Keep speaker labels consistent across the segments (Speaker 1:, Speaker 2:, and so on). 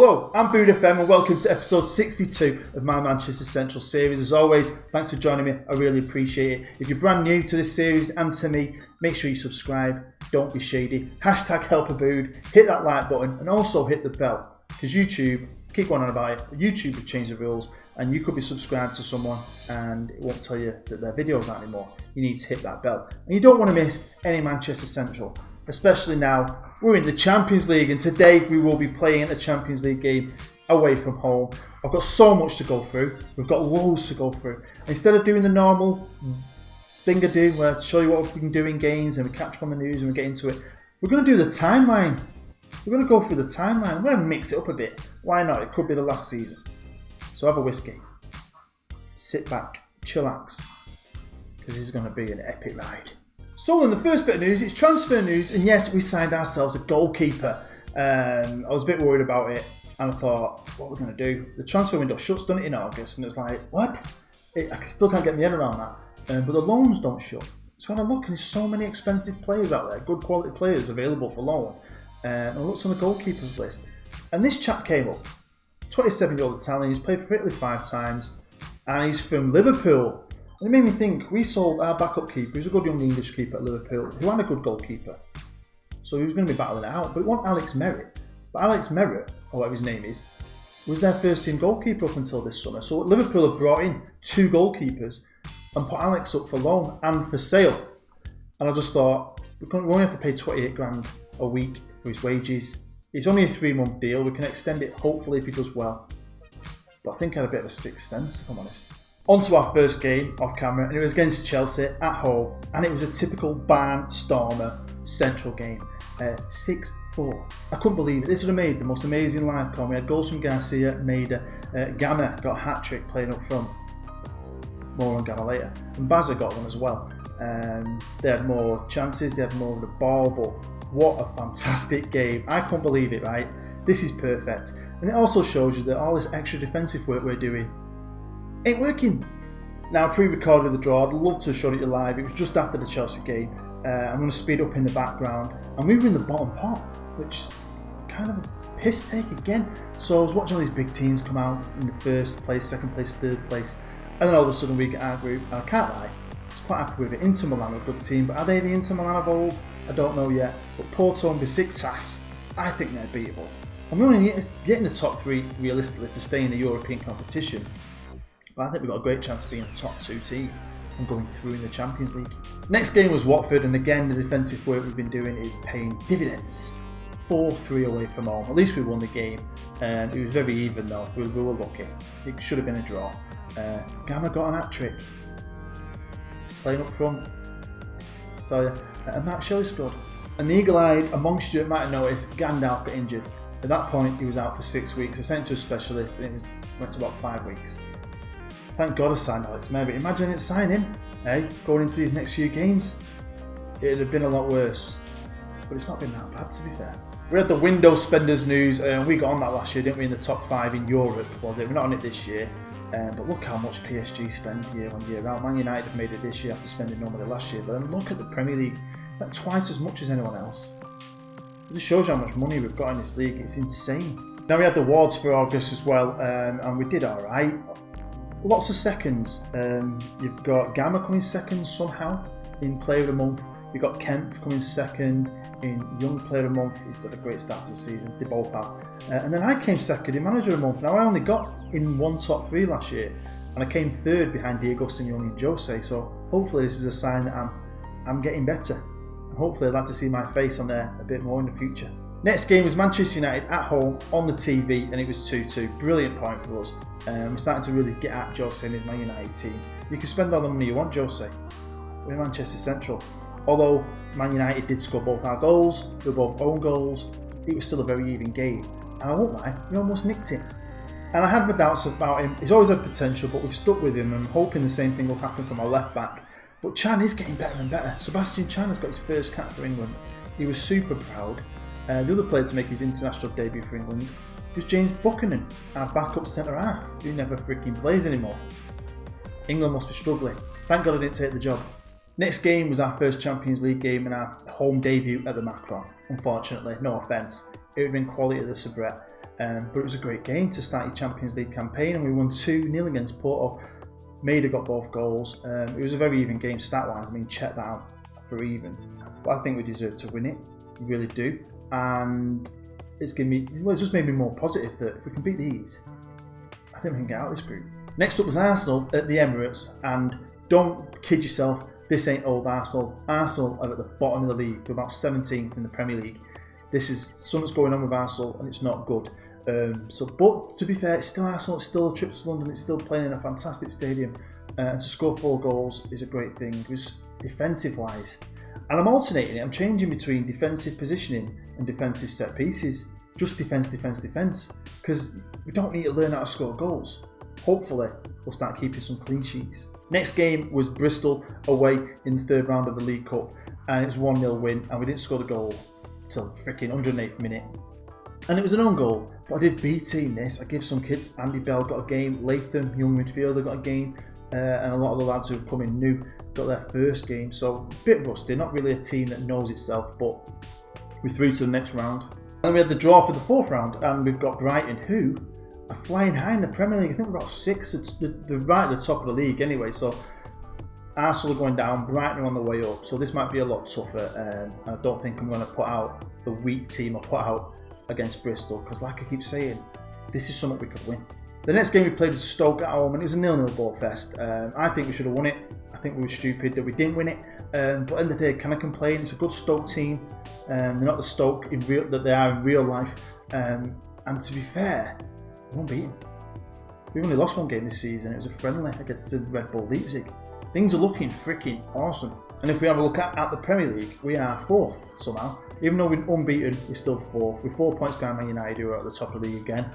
Speaker 1: Hello, I'm Bood FM and welcome to episode 62 of my Manchester Central series. As always, thanks for joining me, I really appreciate it. If you're brand new to this series and to me, make sure you subscribe, don't be shady, #HelpABood, hit that like button and also hit the bell. Because YouTube, keep going on about it, YouTube have changed the rules and you could be subscribed to someone and it won't tell you that their videos aren't anymore. You need to hit that bell. And you don't want to miss any Manchester Central, especially now we're in the Champions League and today we will be playing a Champions League game away from home. I've got so much to go through. We've got loads to go through. Instead of doing the normal thing I do where I show you what we can do in games and we catch up on the news and we get into it, we're going to do the timeline. We're going to go through the timeline. We're going to mix it up a bit. Why not? It could be the last season. So have a whiskey. Sit back. Chillax. Because this is going to be an epic ride. So then the first bit of news, it's transfer news, and yes, we signed ourselves a goalkeeper. I was a bit worried about it, and I thought, what are we going to do? The transfer window shuts, doesn't it, in August? And it's like, what? I still can't get my head around that. But the loans don't shut. So when I look, and there's so many expensive players out there, good quality players available for loan. And I looked on the goalkeepers list, and this chap came up. 27-year-old Italian, he's played for Italy 5 times, and he's from Liverpool. And it made me think, we sold our backup keeper, who's a good young English keeper at Liverpool, who had a good goalkeeper. So he was going to be battling it out, but it wasn't Alex Merritt. But Alex Merritt, or whatever his name is, was their first team goalkeeper up until this summer. So Liverpool have brought in 2 goalkeepers and put Alex up for loan and for sale. And I just thought, we only have to pay 28 grand a week for his wages. It's only a 3-month deal, we can extend it hopefully if he does well. But I think I had a bit of a sixth sense, if I'm honest. On to our first game off camera, and it was against Chelsea at home, and it was a typical Barnstormer Central game. 6-4. I couldn't believe it. This would have made the most amazing live call. We had goals from Garcia, Maida, Gamma got a hat-trick playing up front. More on Gamma later. And Bazza got one as well. They had more chances, they had more of the ball, but what a fantastic game. I couldn't believe it, right? This is perfect. And it also shows you that all this extra defensive work we're doing ain't working. Now, pre-recorded the draw, I'd love to have showed it you live. It was just after the Chelsea game. I'm going to speed up in the background. And we were in the bottom pot, which is kind of a piss take again. So I was watching all these big teams come out in the first place, second place, third place. And then all of a sudden we get our group, and I can't lie, I was quite happy with it. Inter Milan are a good team, but are they the Inter Milan of old? I don't know yet. But Porto and Besiktas, I think they're beatable. And we only need to get in the top 3 realistically to stay in the European competition. But I think we've got a great chance of being a top 2 team and going through in the Champions League. Next game was Watford, and again the defensive work we've been doing is paying dividends. 4-3 away from home. At least we won the game. It was very even though. We were lucky. It should have been a draw. Gamma got an hat-trick. Playing up front. I tell you. And Matt Shelley scored. An eagle-eyed amongst you might have noticed Gandalf got injured. At that point he was out for 6 weeks. I sent him to a specialist and it went to about 5 weeks. Thank God I signed Alex Merritt. Imagine it sign him, going into these next few games. It'd have been a lot worse. But it's not been that bad, to be fair. We had the window spenders news, and we got on that last year, didn't we, in the top 5 in Europe, was it? We're not on it this year. But look how much PSG spend year on year out. Man United have made it this year after spending no money last year. But then look at the Premier League. It's like twice as much as anyone else. It just shows you how much money we've got in this league. It's insane. Now we had the awards for August as well, and we did alright. Lots of seconds. You've got Gamma coming second somehow in Player of the Month. You've got Kempf coming second in Young Player of the Month. He's had a great start to the season. They both have. And then I came second in Manager of the Month. Now I only got in 1 top 3 last year, and I came 3rd behind D'Agustin, Young and Jose. So hopefully this is a sign that I'm getting better. And hopefully I'd like to see my face on there a bit more in the future. Next game was Manchester United at home on the TV, and it was 2-2. Brilliant point for us. We're starting to really get at Jose and his Man United team. You can spend all the money you want, Jose. We're Manchester Central. Although Man United did score both our goals, they were both own goals, it was still a very even game. And I won't lie, we almost nicked him. And I had my doubts about him. He's always had potential, but we've stuck with him. I'm hoping the same thing will happen from our left back. But Chan is getting better and better. Sebastian Chan has got his first cap for England. He was super proud. The other player to make his international debut for England was James Buchanan, our backup centre-half, who never freaking plays anymore. England must be struggling. Thank God I didn't take the job. Next game was our first Champions League game and our home debut at the Macron. Unfortunately, no offence, it would have been quality of the Sabret. But it was a great game to start your Champions League campaign, and we won 2-0 against Porto. Maida got both goals. It was a very even game stat-wise. I mean, check that out for even. But I think we deserve to win it. We really do. And it's just made me more positive that if we can beat these, I think we can get out of this group. Next up was Arsenal at the Emirates, and don't kid yourself, this ain't old Arsenal. Arsenal are at the bottom of the league. They're about 17th in the Premier League. This is something's going on with Arsenal, and it's not good. But to be fair, it's still Arsenal. It's still a trip to London. It's still playing in a fantastic stadium, and to score 4 goals is a great thing. It was defensive-wise, and I'm alternating it. I'm changing between defensive positioning and defensive set pieces. Just defence, because we don't need to learn how to score goals. Hopefully, we'll start keeping some clean sheets. Next game was Bristol away in the 3rd round of the League Cup, and it was 1-0 win, and we didn't score the goal till freaking 108th minute. And it was an own goal, but I did B-team this. I give some kids, Andy Bell got a game, Latham, young midfielder, got a game, and a lot of the lads who have come in new got their first game, so a bit rusty, not really a team that knows itself, but we're through to the next round. And we had the draw for the 4th round, and we've got Brighton, who are flying high in the Premier League. I think we've got 6, they're right at the top of the league anyway, so Arsenal are going down, Brighton are on the way up, so this might be a lot tougher. I don't think I'm going to put out the weak team I put out against Bristol, because like I keep saying, this is something we could win. The next game we played was Stoke at home, and it was a 0-0 ball fest. I think we should have won it. I think we were stupid that we didn't win it. But at the end of the day, can I complain? It's a good Stoke team. They're not the Stoke that they are in real life. And to be fair, we won't beat them. We've only lost 1 game this season. It was a friendly against Red Bull Leipzig. Things are looking freaking awesome. And if we have a look at the Premier League, we are 4th somehow. Even though we're unbeaten, we're still 4th. We're 4 points behind Man United, who are at the top of the league again.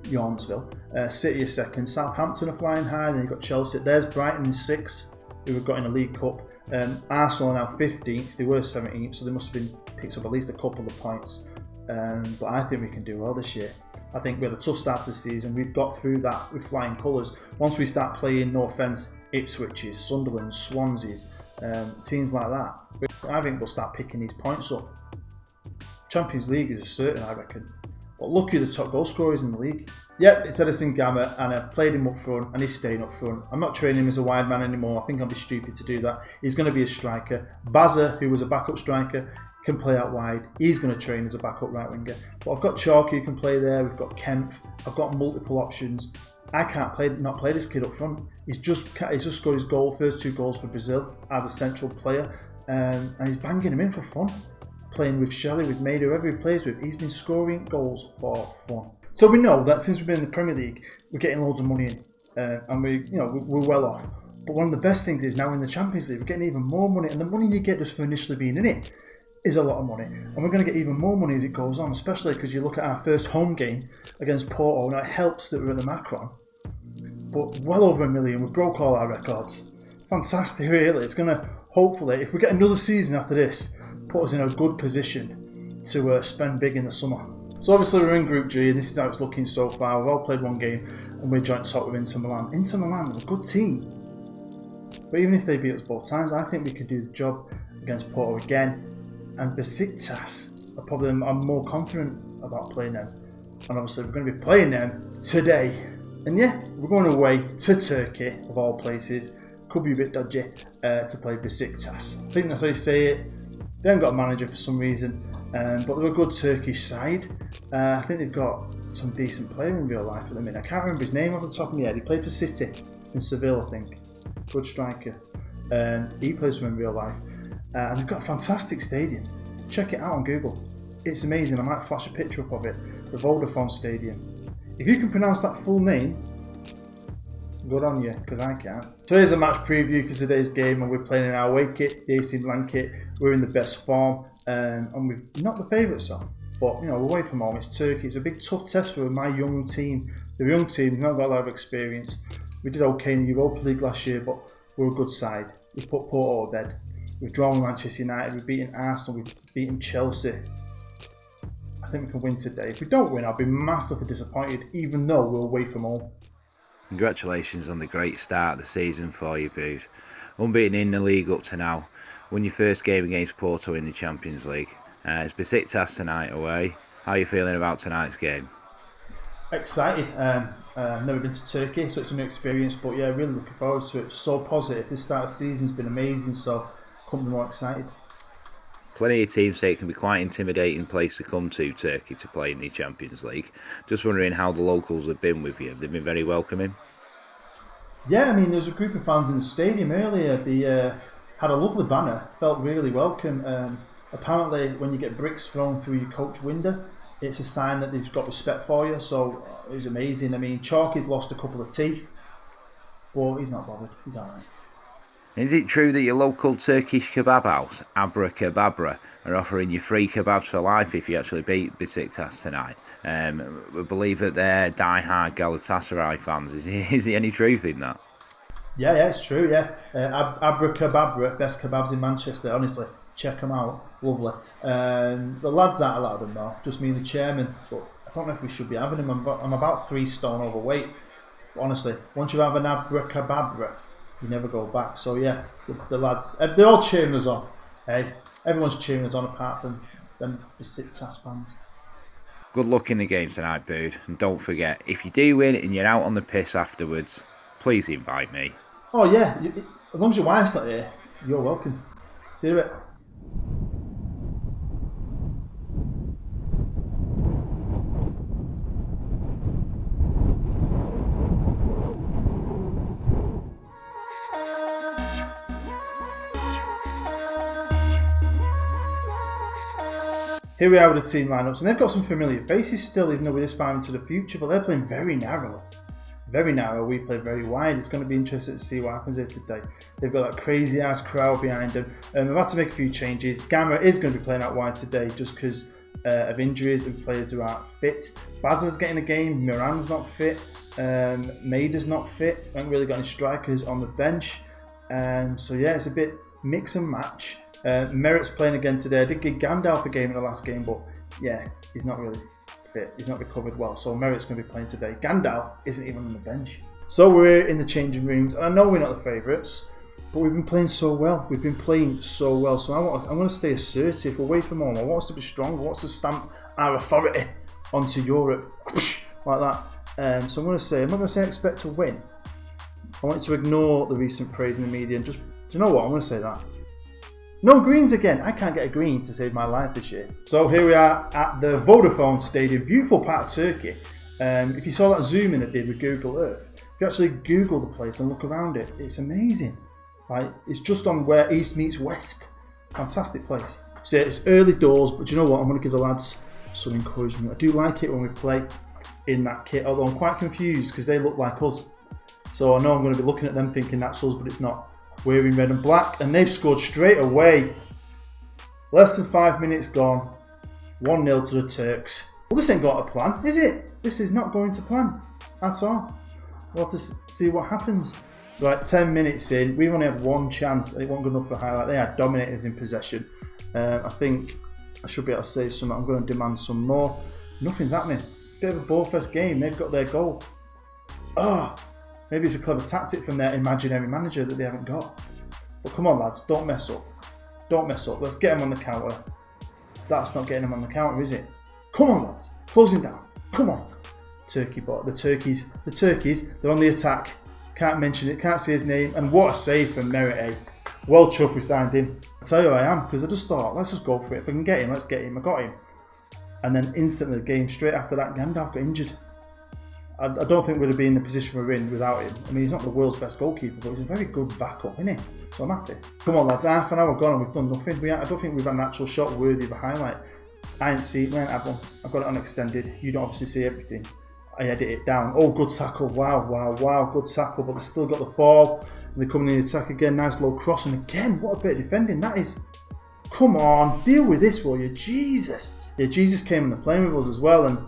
Speaker 1: Yawnsville. City is 2nd. Southampton are flying high. Then you've got Chelsea. There's Brighton in 6th, who we've got in the League Cup. Arsenal are now 15th. They were 17th, so they must have been picked up at least a couple of points. But I think we can do well this year. I think we had a tough start to the season. We've got through that with flying colours. Once we start playing, no offence, Ipswich's, Sunderland's, Swansea's, teams like that, I think we'll start picking these points up. Champions League is a certain, I reckon. But look at the top goal scorers in the league. Yep, it's Edison Gamma, and I played him up front, and he's staying up front. I'm not training him as a wide man anymore. I think I'd be stupid to do that. He's going to be a striker. Bazza, who was a backup striker, can play out wide. He's going to train as a backup right winger. But I've got Chalky who can play there. We've got Kempf. I've got multiple options. I can't not play this kid up front. He's just scored his first 2 goals for Brazil as a central player, and he's banging him in for fun. Playing with Shelley, with Maida, whoever he plays with, he's been scoring goals for fun. So we know that since we've been in the Premier League, we're getting loads of money in, and we're well off. But one of the best things is now in the Champions League, we're getting even more money, and the money you get just for initially being in it is a lot of money, and we're going to get even more money as it goes on, especially because you look at our first home game against Porto. Now it helps that we're at the Macron, but well over $1 million. We broke all our records. Fantastic, really. It's going to hopefully, if we get another season after this, put us in a good position to spend big in the summer. So obviously we're in Group G, and this is how it's looking so far. We've all played 1 game, and we're joint top with Inter Milan. Inter Milan are a good team, but even if they beat us both times, I think we could do the job against Porto again. And Besiktas are probably, I'm more confident about playing them. And obviously we're going to be playing them today. And yeah, we're going away to Turkey, of all places. Could be a bit dodgy to play Besiktas. I think that's how you say it. They haven't got a manager for some reason, but they're a good Turkish side. I think they've got some decent player in real life at the minute. I can't remember his name off the top of my head. He played for City in Seville, I think. Good striker. He plays for him in real life. And they've got a fantastic stadium. Check it out on Google. It's amazing. I might flash a picture up of it. The Vodafone Stadium. If you can pronounce that full name, good on you, because I can't. So here's a match preview for today's game, and we're playing in our away kit, the AC Milan kit. We're in the best form, and we're not the favourites, but we're away from home. It's Turkey. It's a big tough test for my young team. The young team, not got a lot of experience. We did okay in the Europa League last year, but we're a good side. We put Porto to bed. We've drawn with Manchester United, we've beaten Arsenal, we've beaten Chelsea. I think we can win today. If we don't win, I'll be massively disappointed, even though we're away from home.
Speaker 2: Congratulations on the great start of the season for you, Boot. unbeaten in the league up to now. Won your first game against Porto in the Champions League. It's Besiktas tonight away. How are you feeling about tonight's game?
Speaker 1: Excited. I've never been to Turkey, so it's a new experience, but yeah, really looking forward to it. So positive. This start of the season's been amazing, so couldn't be more excited.
Speaker 2: Plenty of teams say it can be quite an intimidating place to come to, Turkey, to play in the Champions League. Just wondering how the locals have been with you. They've been very welcoming.
Speaker 1: Yeah, I mean, there was a group of fans in the stadium earlier. They had a lovely banner, felt really welcome. Apparently, when you get bricks thrown through your coach window, it's a sign that they've got respect for you, so it was amazing. I mean, Chalky's lost a couple of teeth, but he's not bothered, he's alright.
Speaker 2: Is it true that your local Turkish kebab house, Abra Kebabra, are offering you free kebabs for life if you actually beat Besiktas tonight? We believe that they're die-hard Galatasaray fans. Is there any truth in that?
Speaker 1: Yeah, it's true, yeah. Abra Kebabra, best kebabs in Manchester, honestly. Check them out, lovely. The lads aren't allowed them though, just me and the chairman, but I don't know if we should be having them. I'm about 3 stone overweight. But honestly, once you have an abracadabra, you never go back. So yeah, the lads, they're all cheering us on. Hey, everyone's cheering us on apart from them Besiktas fans.
Speaker 2: Good luck in the game tonight, Bud, and don't forget, if you do win and you're out on the piss afterwards, please invite me.
Speaker 1: Oh yeah, as long as your wife's not here, you're welcome. See you in a bit. Here we are with the team lineups, and they've got some familiar faces still, even though we're this far into the future, but they're playing very narrow. Very narrow, we play very wide. It's going to be interesting to see what happens here today. They've got that crazy ass crowd behind them. They've had to make a few changes. Gamma is going to be playing out wide today just because of injuries and players who aren't fit. Bazza's getting a game, Miran's not fit, Maida's not fit. We haven't really got any strikers on the bench. So yeah, it's a bit mix and match. Merritt's playing again today. I did give Gandalf a game in the last game, but yeah, he's not really fit. He's not recovered well, so Merritt's going to be playing today. Gandalf isn't even on the bench. So we're in the changing rooms, and I know we're not the favourites, but we've been playing so well. So I'm going to stay assertive away from home. I want us to be strong. I want us to stamp our authority onto Europe like that. So I'm not going to say I expect to win. I want you to ignore the recent praise in the media and just, do you know what? I'm going to say that. No greens again. I can't get a green to save my life this year. So here we are at the Vodafone Stadium, beautiful part of Turkey. If you saw that zoom in I did with Google Earth, if you actually Google the place and look around it, it's amazing. Like, it's just on where East meets West. Fantastic place. So it's early doors, but do you know what? I'm going to give the lads some encouragement. I do like it when we play in that kit, although I'm quite confused because they look like us. So I know I'm going to be looking at them thinking that's us, but it's not. We're in red and black, and they've scored straight away. Less than 5 minutes gone. 1-0 to the Turks. Well, this ain't got a plan, is it? This is not going to plan at all. We'll have to see what happens. Right, 10 minutes in, we've only had one chance, and it wasn't good enough for a highlight. They are dominators in possession. I think I should be able to say something. I'm going to demand some more. Nothing's happening. Bit of a ball-fest game. They've got their goal. Maybe it's a clever tactic from their imaginary manager that they haven't got. But come on, lads, don't mess up. Don't mess up. Let's get them on the counter. That's not getting them on the counter, is it? Come on, lads. Close him down. Come on. The Turkeys, they're on the attack. Can't mention it, can't say his name. And what a save from Merritt, eh? Well chuffed we signed him. I'll tell you who I am, because I just thought, let's just go for it. If I can get him, let's get him. I got him. And then instantly the game, straight after that, Gandalf got injured. I don't think we'd have been in the position we're in without him. I mean, he's not the world's best goalkeeper, but he's a very good backup, isn't he? So I'm happy. Come on, lads, half an hour gone and we've done nothing. I don't think we've had an actual shot worthy of a highlight. I ain't see it, I ain't have one. I've got it on extended. You don't obviously see everything. I edit it down. Oh, good tackle. Wow. Good tackle, but they've still got the ball. And they're coming in the attack again. Nice low cross. And again, what a bit of defending that is. Come on, deal with this, will you? Jesus. Yeah, Jesus came on the plane with us as well. And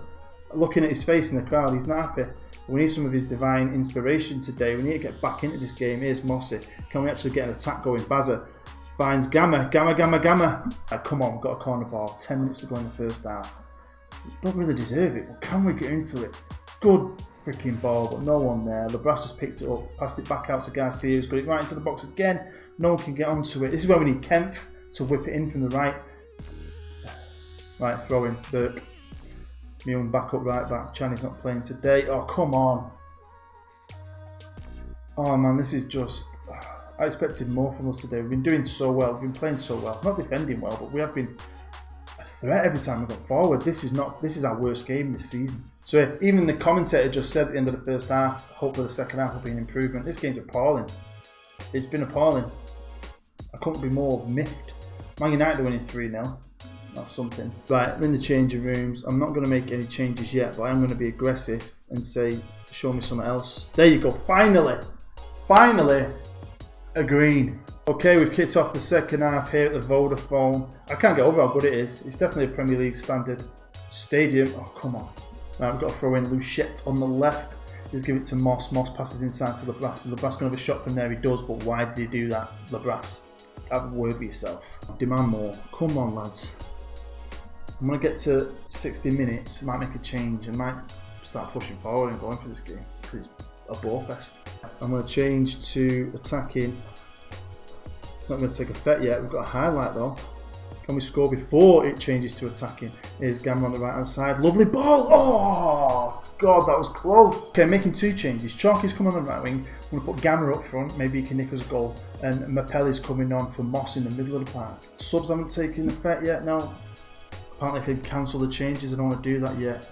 Speaker 1: looking at his face in the crowd, he's not happy. We need some of his divine inspiration today. We need to get back into this game. Here's Mossy. Can we actually get an attack going? Bazza finds Gamma. Come on, we've got a corner ball. 10 minutes to go in the first half. Don't really deserve it, but can we get into it? Good freaking ball, but no one there. Labras has picked it up, passed it back out to Garcia, who's got it right into the box again. No one can get onto it. This is where we need Kempf to whip it in from the right. Right, throw in Burke. Milne back up right back. Channy's not playing today. Oh, come on. Oh man, this is just... I expected more from us today. We've been doing so well. We've been playing so well. Not defending well, but we have been a threat every time we got forward. This is our worst game this season. So even the commentator just said at the end of the first half, hopefully the second half will be an improvement. This game's appalling. It's been appalling. I couldn't be more miffed. Man United are winning 3-0. That's something. Right, we're in the changing rooms. I'm not going to make any changes yet, but I am going to be aggressive and say, show me something else. There you go. Finally, a green. Okay, we've kicked off the second half here at the Vodafone. I can't get over how good it is. It's definitely a Premier League standard stadium. Oh, come on. Right, we've got to throw in Luchette on the left. Just give it to Moss. Moss passes inside to Labras. And Labras going to have a shot from there. He does, but why did he do that? Labras, have a word with yourself. Demand more. Come on, lads. I'm going to get to 60 minutes. I might make a change. I might start pushing forward and going for this game. Because it's a ball fest. I'm going to change to attacking. It's not going to take effect yet. We've got a highlight though. Can we score before it changes to attacking? Here's Gamma on the right hand side. Lovely ball. Oh, God, that was close. Okay, making two changes. Chalky's coming on the right wing. I'm going to put Gamma up front. Maybe he can nick us a goal. And Mapelli's coming on for Moss in the middle of the park. Subs haven't taken effect yet. No. Apparently I can cancel the changes. I don't want to do that yet.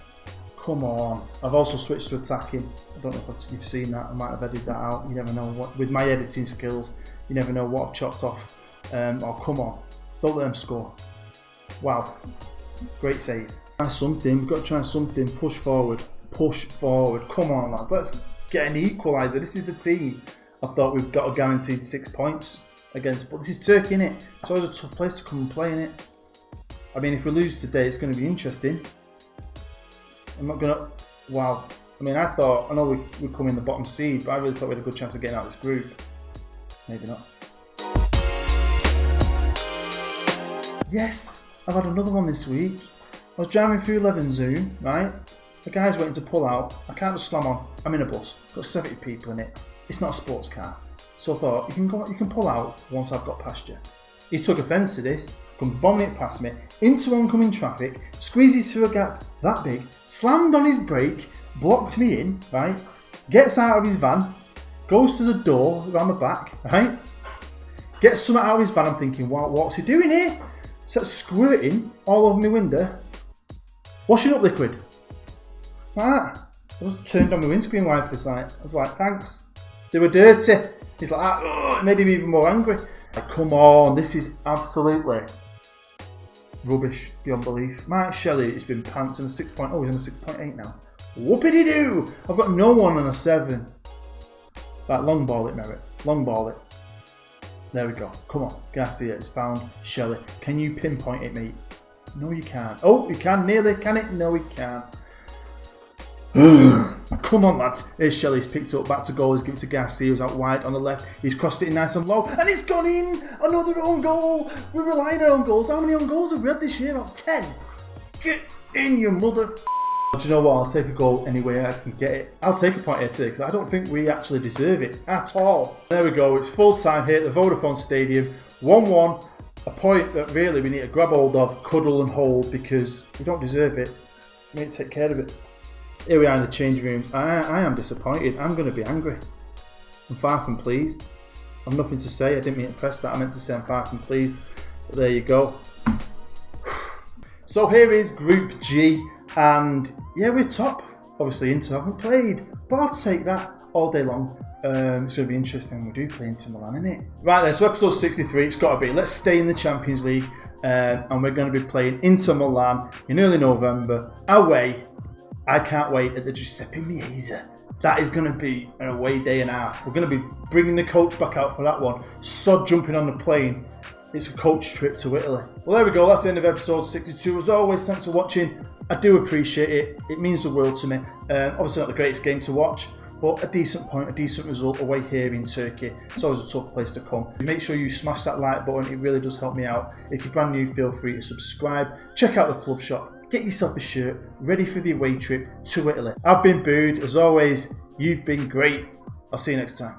Speaker 1: Come on. I've also switched to attacking. I don't know if you've seen that. I might have edited that out. You never know. What with my editing skills, you never know what I've chopped off. Oh, come on. Don't let them score. Wow. Great save. Try something. We've got to try something. Push forward. Push forward. Come on, lads. Let's get an equaliser. This is the team I thought we've got a guaranteed 6 points against. But this is Turkey, innit? It's always a tough place to come and play, innit? I mean, if we lose today, it's going to be interesting. I'm not going to... Wow. I mean, I know we come in the bottom seed, but I really thought we had a good chance of getting out of this group. Maybe not. Yes! I've had another one this week. I was driving through Leven Zoom, right? The guy's waiting to pull out. I can't just slam on. I'm in a bus. Got 70 people in it. It's not a sports car. So I thought, you can pull out once I've got past you. He took offence to this. Comes bombing it past me, into oncoming traffic, squeezes through a gap that big, slammed on his brake, blocked me in, right? Gets out of his van, goes to the door around the back, right? Gets something out of his van. I'm thinking, wow, what's he doing here? Starts squirting all over my window, washing up liquid. Like that. I just turned on my windscreen wipers. I was like, thanks. They were dirty. He's like, it made him even more angry. Like, come on, this is absolutely rubbish beyond belief. Mark Shelley has been pants in a 6.0, he's on a 6.8 now. Whoopity-doo! I've got no one on a 7. Right, long ball it, Merritt. Long ball it. There we go. Come on. Garcia is found. Shelley. Can you pinpoint it, mate? No, you can't. Oh, you can. Nearly. Can it? No, he can't. Come on, lads. Here's Shelley. He's picked it up. Back to goal. He's given it to Garcia, who's out wide on the left. He's crossed it in nice and low. And it's gone in. Another own goal. We're relying on own goals. How many own goals have we had this year? About 10. Get in, your mother. Do you know what? I'll take a goal anyway I can get it. I'll take a point here today because I don't think we actually deserve it at all. There we go. It's full time here at the Vodafone Stadium. 1-1. A point that really we need to grab hold of, cuddle and hold because we don't deserve it. We need to take care of it. Here we are in the change rooms. I am disappointed. I'm going to be angry. I'm far from pleased. I've nothing to say. I didn't mean to press that. I meant to say I'm far from pleased. But there you go. So here is Group G. And yeah, we're top. Obviously, Inter haven't played. But I'll take that all day long. It's going to be interesting when we do play Inter Milan, isn't it? Right then, so episode 63, it's got to be. Let's stay in the Champions League. And we're going to be playing Inter Milan in early November. Away. I can't wait at the Giuseppe Meazza. That is going to be an away day and a half. We're going to be bringing the coach back out for that one. Sod jumping on the plane. It's a coach trip to Italy. Well, there we go. That's the end of episode 62. As always, thanks for watching. I do appreciate it. It means the world to me. Obviously not the greatest game to watch, but a decent point, a decent result away here in Turkey. It's always a tough place to come. Make sure you smash that like button. It really does help me out. If you're brand new, feel free to subscribe. Check out the club shop. get yourself a shirt ready for the away trip to Italy. I've been Booed. As always, you've been great. I'll see you next time.